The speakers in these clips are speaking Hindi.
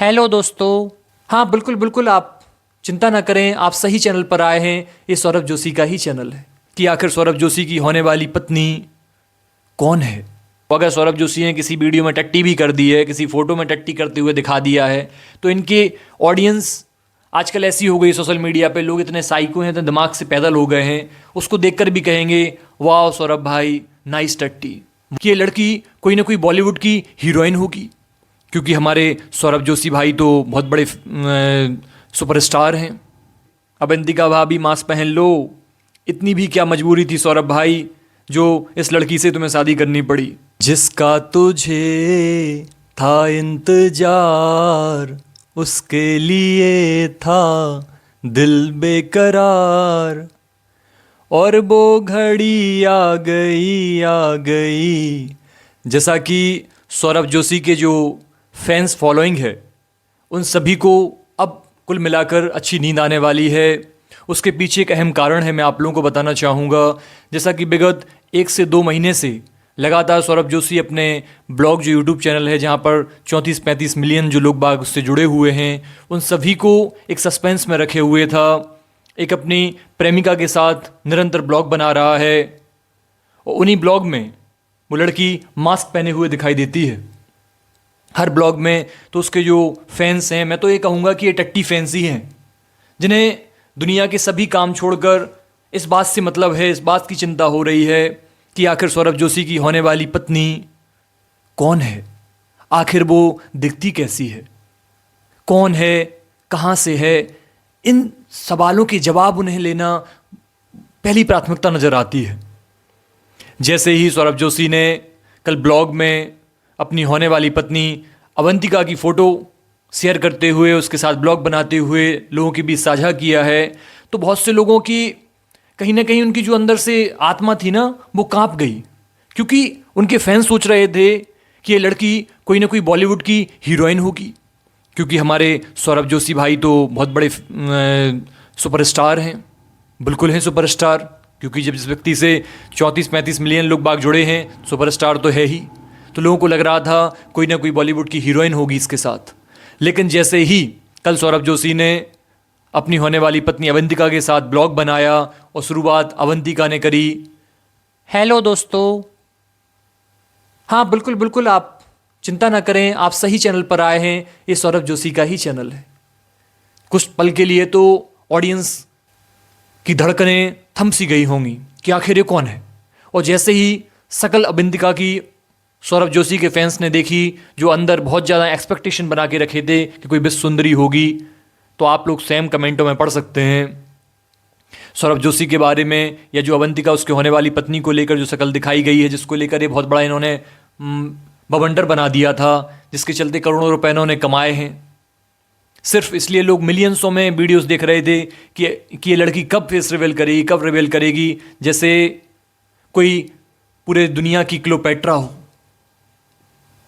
हेलो दोस्तों। हाँ बिल्कुल बिल्कुल, आप चिंता ना करें, आप सही चैनल पर आए हैं। ये सौरभ जोशी का ही चैनल है कि आखिर सौरभ जोशी की होने वाली पत्नी कौन है। तो अगर सौरभ जोशी ने किसी वीडियो में टट्टी भी कर दी है, किसी फोटो में टट्टी करते हुए दिखा दिया है, तो इनके ऑडियंस आजकल ऐसी हो गई, सोशल मीडिया पे लोग इतने साइको हैं, इतने दिमाग से पैदल हो गए हैं, उसको देखकर भी कहेंगे वाह सौरभ भाई नाइस टट्टी, कि ये लड़की कोई ना कोई बॉलीवुड की हीरोइन होगी। क्योंकि हमारे सौरभ जोशी भाई तो बहुत बड़े सुपरस्टार हैं। अवंतिका भाभी मास्क पहन लो, इतनी भी क्या मजबूरी थी सौरभ भाई जो इस लड़की से तुम्हें शादी करनी पड़ी, जिसका तुझे था इंतजार, उसके लिए था दिल बेकरार, और वो घड़ी आ गई। जैसा कि सौरभ जोशी के जो फैंस फॉलोइंग है उन सभी को अब कुल मिलाकर अच्छी नींद आने वाली है। उसके पीछे एक अहम कारण है, मैं आप लोगों को बताना चाहूँगा। जैसा कि विगत 1 से 2 महीने से लगातार सौरभ जोशी अपने ब्लॉग जो यूट्यूब चैनल है जहाँ पर 34-35 मिलियन जो लोग बाग उससे जुड़े हुए हैं, उन सभी को एक सस्पेंस में रखे हुए था। एक अपनी प्रेमिका के साथ निरंतर ब्लॉग बना रहा है और उन्हीं ब्लॉग में वो लड़की मास्क पहने हुए दिखाई देती है हर ब्लॉग में। तो उसके जो फैंस हैं, मैं तो ये कहूँगा कि ये टट्टी फैंस ही हैं, जिन्हें दुनिया के सभी काम छोड़कर इस बात से मतलब है, इस बात की चिंता हो रही है कि आखिर सौरभ जोशी की होने वाली पत्नी कौन है, आखिर वो दिखती कैसी है, कौन है, कहाँ से है। इन सवालों के जवाब उन्हें लेना पहली प्राथमिकता नज़र आती है। जैसे ही सौरभ जोशी ने कल ब्लॉग में अपनी होने वाली पत्नी अवंतिका की फ़ोटो शेयर करते हुए, उसके साथ ब्लॉग बनाते हुए लोगों के बीच साझा किया है, तो बहुत से लोगों की कहीं ना कहीं उनकी जो अंदर से आत्मा थी ना, वो कांप गई। क्योंकि उनके फैंस सोच रहे थे कि ये लड़की कोई ना कोई बॉलीवुड की हीरोइन होगी। क्योंकि हमारे सौरभ जोशी भाई तो बहुत बड़े सुपरस्टार हैं, बिल्कुल हैं सुपरस्टार। क्योंकि जब जिस व्यक्ति से 34-35 मिलियन लोग बाग जुड़े हैं, सुपरस्टार तो है ही। तो लोगों को लग रहा था कोई ना कोई बॉलीवुड की हीरोइन होगी इसके साथ। लेकिन जैसे ही कल सौरभ जोशी ने अपनी होने वाली पत्नी अवंतिका के साथ ब्लॉग बनाया और शुरुआत अवंतिका ने करी। हेलो दोस्तों। हाँ बिल्कुल बिल्कुल, आप चिंता ना करें, आप सही चैनल पर आए हैं। ये सौरभ जोशी का ही चैनल है। कुछ पल के लिए तो ऑडियंस की धड़कनें थम सी गई होंगी कि आखिर ये कौन है। और जैसे ही सकल अवंतिका की सौरभ जोशी के फैंस ने देखी, जो अंदर बहुत ज़्यादा एक्सपेक्टेशन बना के रखे थे कि कोई विश्व सुंदरी होगी, तो आप लोग सेम कमेंटों में पढ़ सकते हैं सौरभ जोशी के बारे में, या जो अवंतिका उसके होने वाली पत्नी को लेकर जो शक्ल दिखाई गई है, जिसको लेकर ये बहुत बड़ा इन्होंने बवंडर बना दिया था, जिसके चलते करोड़ों रुपए इन्होंने कमाए हैं। सिर्फ इसलिए लोग मिलियंसों में वीडियोस देख रहे थे कि ये लड़की कब फेस रिवील करेगी, कब रिवील करेगी, जैसे कोई पूरे दुनिया की क्लियोपेट्रा हो।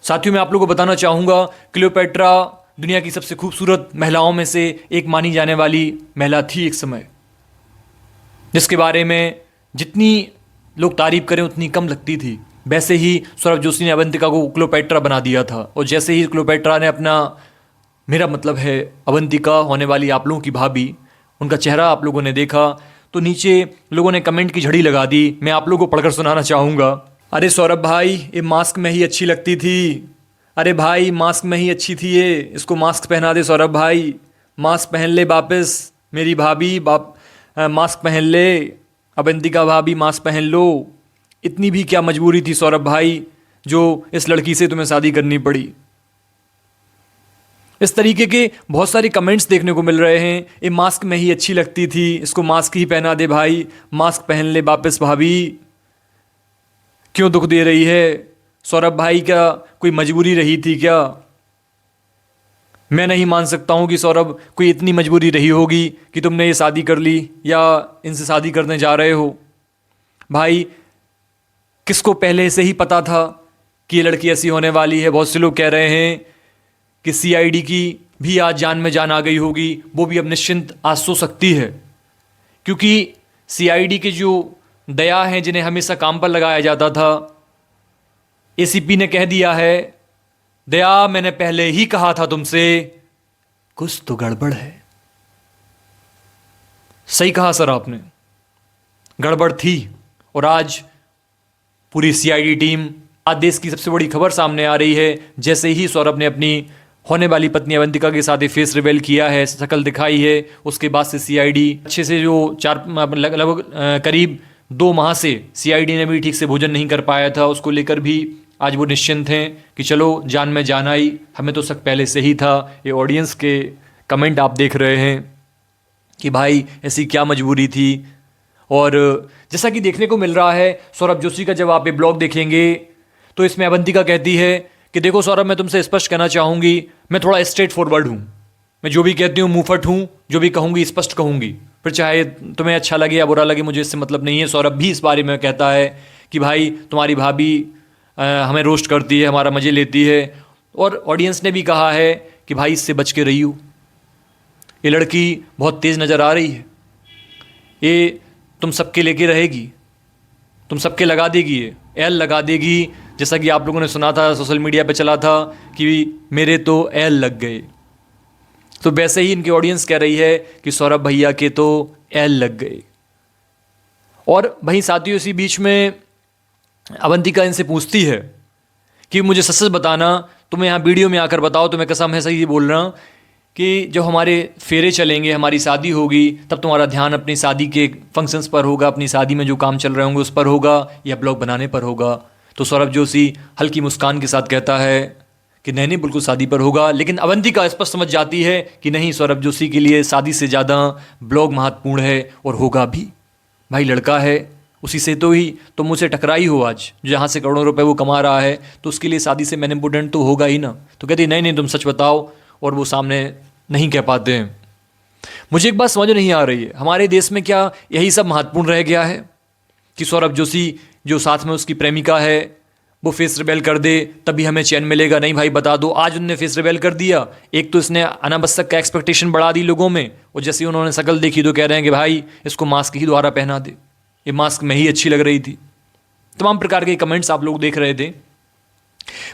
साथियों, मैं आप लोगों को बताना चाहूँगा, क्लियोपेट्रा दुनिया की सबसे खूबसूरत महिलाओं में से एक मानी जाने वाली महिला थी एक समय, जिसके बारे में जितनी लोग तारीफ करें उतनी कम लगती थी। वैसे ही सौरभ जोशी ने अवंतिका को क्लियोपेट्रा बना दिया था। और जैसे ही क्लियोपेट्रा ने अपना, मेरा मतलब है अवंतिका होने वाली आप लोगों की भाभी, उनका चेहरा आप लोगों ने देखा, तो नीचे लोगों ने कमेंट की झड़ी लगा दी। मैं आप लोगों को पढ़कर सुनाना चाहूँगा। अरे सौरभ भाई, ये मास्क में ही अच्छी लगती थी। अरे भाई, मास्क में ही अच्छी थी ये, इसको मास्क पहना दे सौरभ भाई, मास्क पहन ले वापस मेरी भाभी, मास्क पहन ले अवंतिका भाभी, मास्क पहन लो। इतनी भी क्या मजबूरी थी सौरभ भाई जो इस लड़की से तुम्हें शादी करनी पड़ी। इस तरीके के बहुत सारे कमेंट्स देखने को मिल रहे हैं। ये मास्क में ही अच्छी लगती थी, इसको मास्क ही पहना दे भाई, मास्क पहन ले वापस भाभी। क्यों दुख दे रही है सौरभ भाई, क्या कोई मजबूरी रही थी क्या? मैं नहीं मान सकता हूँ कि सौरभ कोई इतनी मजबूरी रही होगी कि तुमने ये शादी कर ली या इनसे शादी करने जा रहे हो। भाई, किसको पहले से ही पता था कि ये लड़की ऐसी होने वाली है? बहुत से लोग कह रहे हैं कि सीआईडी की भी आज जान में जान आ गई होगी, वो भी अब निश्चिंत आज सो सकती है। क्योंकि सीआईडी के जो दया हैं, जिन्हें हमेशा काम पर लगाया जाता था, एसीपी ने कह दिया है, दया मैंने पहले ही कहा था तुमसे कुछ तो गड़बड़ है। सही कहा सर आपने, गड़बड़ थी। और आज पूरी सीआईडी टीम, आज देश की सबसे बड़ी खबर सामने आ रही है। जैसे ही सौरभ ने अपनी होने वाली पत्नी अवंतिका के साथ फेस रिवेल किया है, शक्ल दिखाई है, उसके बाद से सीआईडी अच्छे से जो लगभग करीब 2 माह से सीआईडी ने भी ठीक से भोजन नहीं कर पाया था, उसको लेकर भी आज वो निश्चिंत हैं कि चलो जान में जान आई, हमें तो शक पहले से ही था। ये ऑडियंस के कमेंट आप देख रहे हैं कि भाई ऐसी क्या मजबूरी थी। और जैसा कि देखने को मिल रहा है सौरभ जोशी का, जब आप ये ब्लॉग देखेंगे तो इसमें अवंतिका कहती है कि देखो सौरभ, मैं तुमसे स्पष्ट कहना चाहूँगी, मैं थोड़ा स्ट्रेट फॉरवर्ड हूँ, मैं जो भी कहती हूँ मुंहफट हूँ, जो भी कहूँगी स्पष्ट कहूँगी, फिर चाहे तुम्हें अच्छा लगे या बुरा लगे मुझे इससे मतलब नहीं है। सौरभ भी इस बारे में कहता है कि भाई तुम्हारी भाभी हमें रोस्ट करती है, हमारा मज़े लेती है। और ऑडियंस ने भी कहा है कि भाई इससे बच के रहियो, ये लड़की बहुत तेज़ नज़र आ रही है, ये तुम सबके लेके रहेगी, तुम सबके लगा देगी, ये एल लगा देगी। जैसा कि आप लोगों ने सुना था, सोशल मीडिया पे चला था कि मेरे तो एल लग गए, तो वैसे ही इनकी ऑडियंस कह रही है कि सौरभ भैया के तो एल लग गए। और वहीं साथियों इसी बीच में अवंतिका इनसे पूछती है कि मुझे सच सच बताना, तुम्हें यहाँ वीडियो में आकर बताओ, तुम्हें कसम है सही बोल रहा हूँ कि जब हमारे फेरे चलेंगे, हमारी शादी होगी, तब तुम्हारा ध्यान अपनी शादी के फंक्शंस पर होगा, अपनी शादी में जो काम चल रहे होंगे उस पर होगा, या ब्लॉग बनाने पर होगा। तो सौरभ जोशी हल्की मुस्कान के साथ कहता है कि नहीं नहीं, बिल्कुल शादी पर होगा। लेकिन अवंतिका स्पष्ट समझ जाती है कि नहीं, सौरभ जोशी के लिए शादी से ज़्यादा ब्लॉग महत्वपूर्ण है, और होगा भी। भाई लड़का है, उसी से तो ही तुम मुझसे टकराई हो आज, जहाँ से करोड़ों रुपए वो कमा रहा है, तो उसके लिए शादी से मैन इम्पोर्टेंट तो होगा ही ना। तो कहती नहीं नहीं, तुम सच बताओ, और वो सामने नहीं कह पाते हैं। मुझे एक बात समझ नहीं आ रही है, हमारे देश में क्या यही सब महत्वपूर्ण रह गया है कि सौरभ जोशी जो साथ में उसकी प्रेमिका है वो फेस रिवेल कर दे तभी हमें चैन मिलेगा? नहीं भाई, बता दो। आज उन्होंने फेस रिवेल कर दिया, एक तो इसने अनावश्यक का एक्सपेक्टेशन बढ़ा दी लोगों में, और जैसे उन्होंने शक्ल देखी तो कह रहे हैं कि भाई इसको मास्क ही दोबारा पहना दे, ये मास्क में ही अच्छी लग रही थी। तमाम प्रकार के कमेंट्स आप लोग देख रहे थे।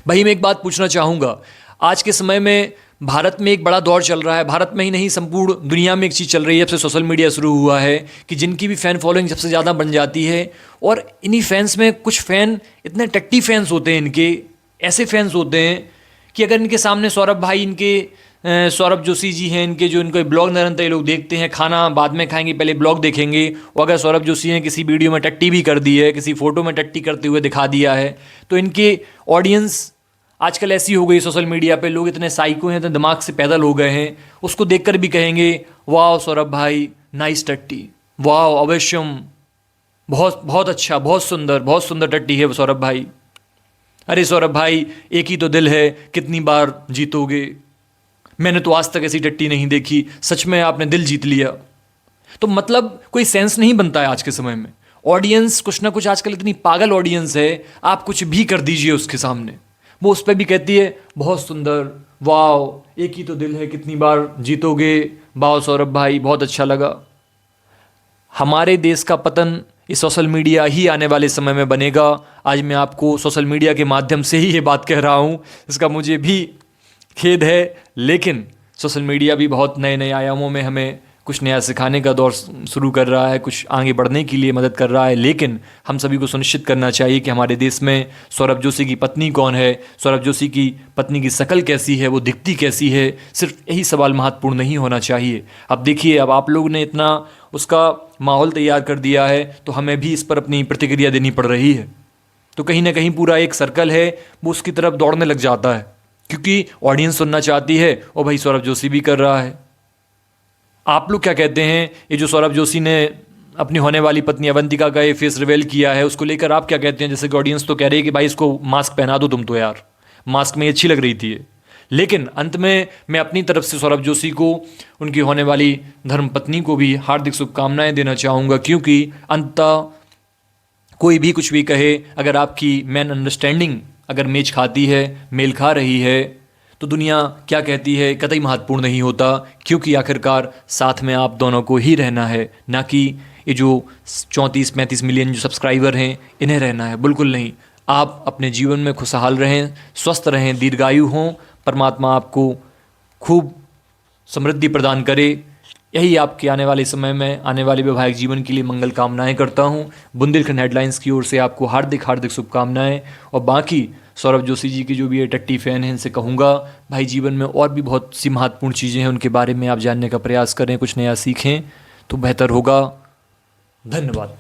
भाई मैं एक बात पूछना चाहूँगा, आज के समय में भारत में एक बड़ा दौर चल रहा है, भारत में ही नहीं संपूर्ण दुनिया में एक चीज़ चल रही है जब से सोशल मीडिया शुरू हुआ है, कि जिनकी भी फ़ैन फॉलोइंग सबसे ज़्यादा बन जाती है। और इन्हीं फैंस में कुछ फ़ैन इतने टट्टी फैंस होते हैं, इनके ऐसे फैंस होते हैं कि अगर इनके सामने सौरभ भाई, इनके सौरभ जोशी जी हैं, इनके जो इनको ब्लॉग निरंतर ये लोग देखते हैं, खाना बाद में खाएंगे पहले ब्लॉग देखेंगे, और अगर सौरभ जोशी ने किसी वीडियो में टट्टी भी कर दी है, किसी फ़ोटो में टट्टी करते हुए दिखा दिया है, तो इनके ऑडियंस आजकल ऐसी हो गई, सोशल मीडिया पे लोग इतने साइको हैं, इतने दिमाग से पैदल हो गए हैं, उसको देखकर भी कहेंगे वाह सौरभ भाई नाइस टट्टी, वाह अवश्यम, बहुत बहुत अच्छा, बहुत सुंदर टट्टी है सौरभ भाई। अरे सौरभ भाई एक ही तो दिल है, कितनी बार जीतोगे, मैंने तो आज तक ऐसी टट्टी नहीं देखी, सच में आपने दिल जीत लिया। तो मतलब कोई सेंस नहीं बनता है आज के समय में। ऑडियंस कुछ ना कुछ आजकल इतनी पागल ऑडियंस है, आप कुछ भी कर दीजिए उसके सामने, वो उस पर भी कहती है बहुत सुंदर, वाह एक ही तो दिल है, कितनी बार जीतोगे, वाह सौरभ भाई बहुत अच्छा लगा। हमारे देश का पतन इस सोशल मीडिया ही आने वाले समय में बनेगा। आज मैं आपको सोशल मीडिया के माध्यम से ही ये बात कह रहा हूँ, इसका मुझे भी खेद है, लेकिन सोशल मीडिया भी बहुत नए नए आयामों में हमें कुछ नया सिखाने का दौर शुरू कर रहा है, कुछ आगे बढ़ने के लिए मदद कर रहा है। लेकिन हम सभी को सुनिश्चित करना चाहिए कि हमारे देश में सौरभ जोशी की पत्नी कौन है, सौरभ जोशी की पत्नी की शक्ल कैसी है, वो दिखती कैसी है, सिर्फ यही सवाल महत्वपूर्ण नहीं होना चाहिए। अब देखिए, अब आप लोग ने इतना उसका माहौल तैयार कर दिया है, तो हमें भी इस पर अपनी प्रतिक्रिया देनी पड़ रही है। तो कहीं ना कहीं पूरा एक सर्कल है वो उसकी तरफ दौड़ने लग जाता है, क्योंकि ऑडियंस सुनना चाहती है और भाई सौरभ जोशी भी कर रहा है। आप लोग क्या कहते हैं, ये जो सौरभ जोशी ने अपनी होने वाली पत्नी अवंतिका का ये फेस रिवेल किया है, उसको लेकर आप क्या कहते हैं? जैसे कि ऑडियंस तो कह रही है कि भाई इसको मास्क पहना दो तुम, तो यार मास्क में अच्छी लग रही थी ये। लेकिन अंत में मैं अपनी तरफ से सौरभ जोशी को, उनकी होने वाली धर्मपत्नी को भी हार्दिक शुभकामनाएं देना चाहूँगा, क्योंकि अंततः कोई भी कुछ भी कहे, अगर आपकी मैन अंडरस्टैंडिंग अगर मैच खाती है, मेल खा रही है, तो दुनिया क्या कहती है कतई महत्वपूर्ण नहीं होता, क्योंकि आखिरकार साथ में आप दोनों को ही रहना है, ना कि ये जो 34-35 मिलियन जो सब्सक्राइबर हैं इन्हें रहना है। बिल्कुल नहीं, आप अपने जीवन में खुशहाल रहें, स्वस्थ रहें, दीर्घायु हों, परमात्मा आपको खूब समृद्धि प्रदान करे। यही आपके आने वाले समय में, आने वाले वैवाहिक जीवन के लिए मंगल कामनाएं करता हूँ। बुंदेलखंड हेडलाइंस की ओर से आपको हार्दिक हार्दिक शुभकामनाएं। और बाकी सौरभ जोशी जी की जो भी ये टट्टी फैन हैं, इनसे कहूँगा भाई जीवन में और भी बहुत सी महत्वपूर्ण चीज़ें हैं, उनके बारे में आप जानने का प्रयास करें, कुछ नया सीखें तो बेहतर होगा। धन्यवाद।